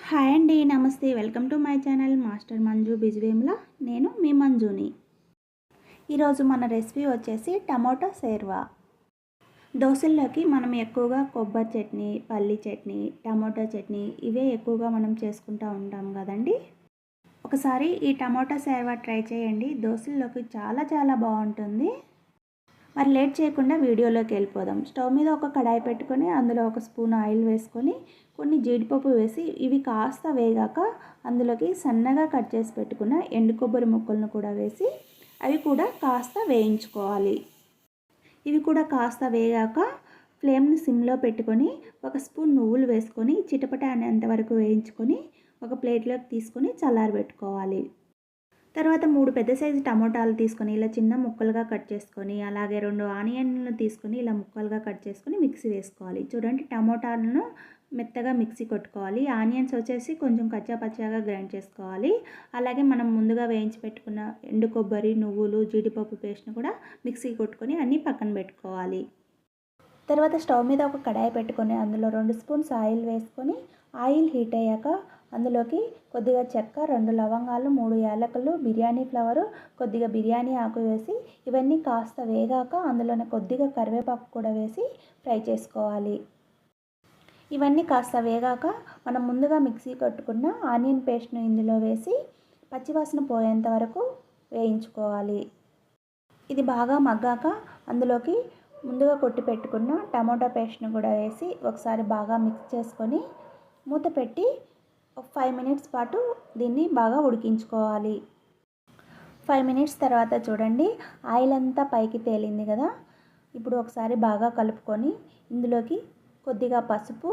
Hi అండి, నమస్తే. Welcome to my channel master Manju బిజ్వేమ్లా. నేను మీ మంజుని. ఈరోజు మన రెసిపీ వచ్చేసి టమాటో సేర్వా. దోశల్లోకి మనం ఎక్కువగా కొబ్బరి చట్నీ, పల్లి చట్నీ, టమాటో చట్నీ ఇవే ఎక్కువగా మనం చేసుకుంటూ ఉంటాం కదండి. ఒకసారి ఈ టమాటో సేర్వా ట్రై చేయండి. దోశల్లోకి చాలా చాలా బాగుంటుంది. మరి లేట్ చేయకుండా వీడియోలోకి వెళ్ళిపోదాం. స్టవ్ మీద ఒక కడాయి పెట్టుకొని అందులో ఒక స్పూన్ ఆయిల్ వేసుకొని కొన్ని జీడిపప్పు వేసి ఇవి కాస్త వేగాక అందులోకి సన్నగా కట్ చేసి పెట్టుకున్న ఎండు కొబ్బరి ముక్కలను కూడా వేసి అవి కూడా కాస్త వేయించుకోవాలి. ఇవి కూడా కాస్త వేగాక ఫ్లేమ్ని సిమ్లో పెట్టుకొని ఒక స్పూన్ నువ్వులు వేసుకొని చిటపట అనేంత వరకు వేయించుకొని ఒక ప్లేట్లోకి తీసుకొని చల్లారబెట్టుకోవాలి. తర్వాత 3 పెద్ద సైజు టమోటాలు తీసుకొని ఇలా చిన్న ముక్కలుగా కట్ చేసుకొని అలాగే 2 ఆనియన్లను తీసుకొని ఇలా ముక్కలుగా కట్ చేసుకొని మిక్సీ వేసుకోవాలి. చూడండి, టమోటాలను మెత్తగా మిక్సీ కొట్టుకోవాలి. ఆనియన్స్ వచ్చేసి కొంచెం కచ్చాపచ్చాగా గ్రైండ్ చేసుకోవాలి. అలాగే మనం ముందుగా వేయించి పెట్టుకున్న ఎండు కొబ్బరి, నువ్వులు, జీడిపప్పు పేస్ట్ను కూడా మిక్సీ కొట్టుకొని అన్నీ పక్కన పెట్టుకోవాలి. తర్వాత స్టవ్ మీద ఒక కడాయి పెట్టుకొని అందులో 2 స్పూన్స్ ఆయిల్ వేసుకొని ఆయిల్ హీట్ అయ్యాక అందులోకి కొద్దిగా చెక్క, 2 లవంగాలు, 3 యాలకులు, బిర్యానీ ఫ్లవరు, కొద్దిగా బిర్యానీ ఆకు వేసి ఇవన్నీ కాస్త వేగాక అందులోనే కొద్దిగా కరివేపాకు కూడా వేసి ఫ్రై చేసుకోవాలి. ఇవన్నీ కాస్త వేగాక మనం ముందుగా మిక్సీ కొట్టుకున్న ఆనియన్ పేస్ట్ను ఇందులో వేసి పచ్చివాసన పోయేంత వరకు వేయించుకోవాలి. ఇది బాగా మగ్గాక అందులోకి ముందుగా కొట్టి పెట్టుకున్న టమాటో పేస్ట్ను కూడా వేసి ఒకసారి బాగా మిక్స్ చేసుకొని మూత పెట్టి ఒక 5 మినిట్స్ పాటు దీన్ని బాగా ఉడికించుకోవాలి. 5 మినిట్స్ తర్వాత చూడండి, ఆయిల్ అంతా పైకి తేలింది కదా. ఇప్పుడు ఒకసారి బాగా కలుపుకొని ఇందులోకి కొద్దిగా పసుపు,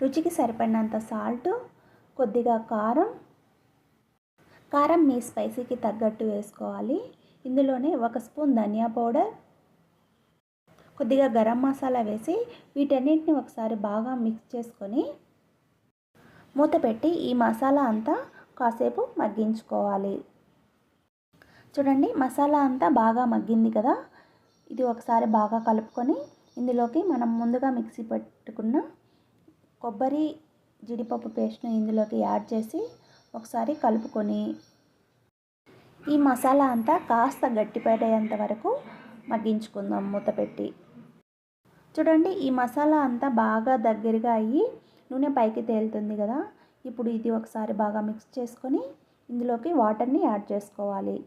రుచికి సరిపడినంత సాల్ట్, కొద్దిగా కారం మీ స్పైసీకి తగ్గట్టు వేసుకోవాలి. ఇందులోనే 1 స్పూన్ ధనియా పౌడర్, కొద్దిగా గరం మసాలా వేసి వీటన్నిటిని ఒకసారి బాగా మిక్స్ చేసుకొని మూత పెట్టి ఈ మసాలా అంతా కాసేపు మగ్గించుకోవాలి. చూడండి, మసాలా అంతా బాగా మగ్గింది కదా. ఇది ఒకసారి బాగా కలుపుకొని ఇందులోకి మనం ముందుగా మిక్సీ పెట్టుకున్న కొబ్బరి, జీడిపప్పు పేస్ట్ను ఇందులోకి యాడ్ చేసి ఒకసారి కలుపుకొని ఈ మసాలా అంతా కాస్త గట్టిపడేంత వరకు మగ్గించుకుందాం మూత పెట్టి. చూడండి, ఈ మసాలా అంతా బాగా దగ్గరగా అయ్యి నూనె పైకి తేలుతుంది కదా. ఇప్పుడు ఇది ఒకసారి బాగా మిక్స్ చేసుకొని ఇందులోకి వాటర్ని యాడ్ చేసుకోవాలి.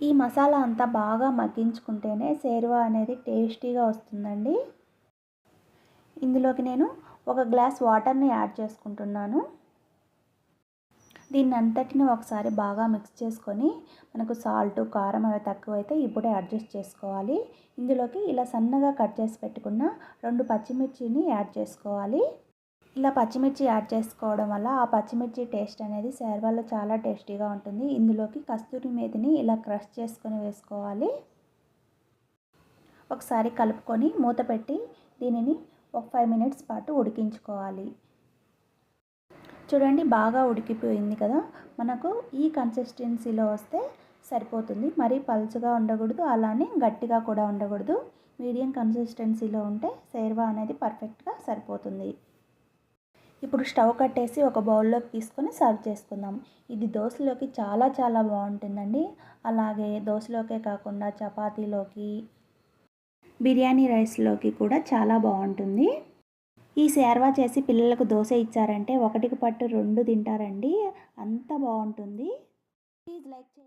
ఈ మసాలా అంతా బాగా మగ్గించుకుంటేనే సేర్వా అనేది టేస్టీగా వస్తుందండి. ఇందులోకి నేను 1 గ్లాస్ వాటర్ని యాడ్ చేసుకుంటున్నాను. దీన్ని అంతటిని ఒకసారి బాగా మిక్స్ చేసుకొని మనకు సాల్ట్, కారం అవి తక్కువైతే ఇప్పుడే అడ్జస్ట్ చేసుకోవాలి. ఇందులోకి ఇలా సన్నగా కట్ చేసి పెట్టుకున్న 2 పచ్చిమిర్చిని యాడ్ చేసుకోవాలి. ఇలా పచ్చిమిర్చి యాడ్ చేసుకోవడం వల్ల ఆ పచ్చిమిర్చి టేస్ట్ అనేది సేర్వాలో చాలా టేస్టీగా ఉంటుంది. ఇందులోకి కస్తూరి మేతిని ఇలా క్రష్ చేసుకొని వేసుకోవాలి. ఒకసారి కలుపుకొని మూత పెట్టి దీనిని ఒక 5 మినిట్స్ పాటు ఉడికించుకోవాలి. చూడండి, బాగా ఉడికిపోయింది కదా. మనకు ఈ కన్సిస్టెన్సీలో వస్తే సరిపోతుంది. మరీ పలుచగా ఉండకూడదు, అలానే గట్టిగా కూడా ఉండకూడదు. మీడియం కన్సిస్టెన్సీలో ఉంటే సేర్వా అనేది పర్ఫెక్ట్గా సరిపోతుంది. ఇప్పుడు స్టవ్ కట్టేసి ఒక బౌల్లోకి తీసుకొని సర్వ్ చేసుకుందాం. ఇది దోశలోకి చాలా చాలా బాగుంటుందండి. అలాగే దోశలోకే కాకుండా చపాతీలోకి, బిర్యానీ రైస్లోకి కూడా చాలా బాగుంటుంది. ఈ సేర్వా చేసి పిల్లలకు దోశ ఇచ్చారంటే 1కి పట్టు 2 తింటారండి. అంత బాగుంటుంది. ప్లీజ్ లైక్ చేయండి.